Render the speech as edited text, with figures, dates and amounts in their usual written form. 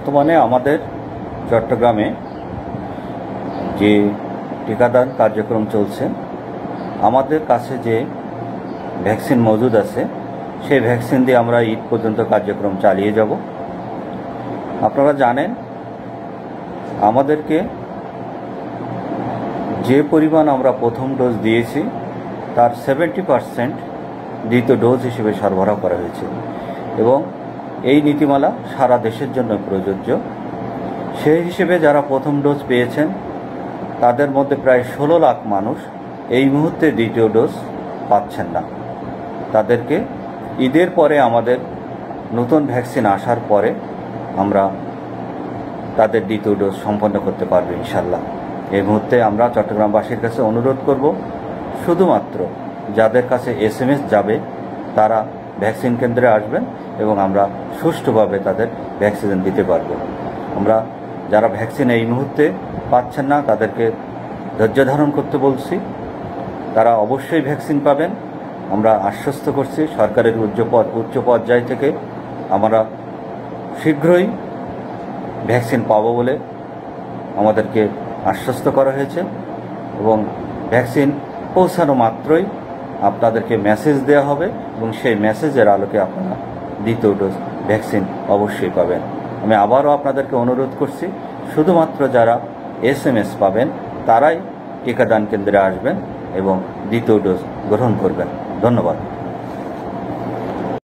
বর্তমানে আমাদের চট্টগ্রামে যে টিকাদান কার্যক্রম চলছে, আমাদের কাছে যে ভ্যাকসিন মজুদ আছে সেই ভ্যাকসিন দিয়ে আমরা ঈদ পর্যন্ত কার্যক্রম চালিয়ে যাব। আপনারা জানেন আমাদেরকে যে পরিমাণ আমরা প্রথম ডোজ দিয়েছি তার 70% দ্বিতীয় ডোজ হিসেবে সরবরাহ করা হয়েছে এবং এই নীতিমালা সারা দেশের জন্য প্রযোজ্য। সেই হিসেবে যারা প্রথম ডোজ পেয়েছেন তাদের মধ্যে প্রায় 16 লাখ মানুষ এই মুহূর্তে দ্বিতীয় ডোজ পাচ্ছেন না। তাদেরকে ঈদের পরে আমাদের নতুন ভ্যাকসিন আসার পরে আমরা তাদের দ্বিতীয় ডোজ সম্পন্ন করতে পারবো ইনশাল্লাহ। এই মুহূর্তে আমরা চট্টগ্রামবাসীর কাছে অনুরোধ করব, শুধুমাত্র যাদের কাছে SMS যাবে তারা ভ্যাকসিন কেন্দ্রে আসবেন এবং আমরা সুষ্ঠুভাবে তাদের ভ্যাকসিন দিতে পারব। আমরা যারা ভ্যাকসিন এই মুহূর্তে পাচ্ছেন না তাদেরকে ধৈর্য ধারণ করতে বলছি, তারা অবশ্যই ভ্যাকসিন পাবেন। আমরা আশ্বস্ত করছি সরকারের উচ্চ পর্যায় থেকে আমরা শীঘ্রই ভ্যাকসিন পাবো বলে আমাদেরকে আশ্বস্ত করা হয়েছে এবং ভ্যাকসিন পৌঁছানো মাত্রই আপনাদেরকে মেসেজ দেওয়া হবে এবং সেই মেসেজের আলোকে আপনারা দ্বিতীয় ডোজ ভ্যাকসিন অবশ্যই পাবেন। আমি আবারও আপনাদেরকে অনুরোধ করছি, শুধুমাত্র যারা SMS পাবেন তারাই টিকাদান কেন্দ্রে আসবেন এবং দ্বিতীয় ডোজ গ্রহণ করবেন। ধন্যবাদ।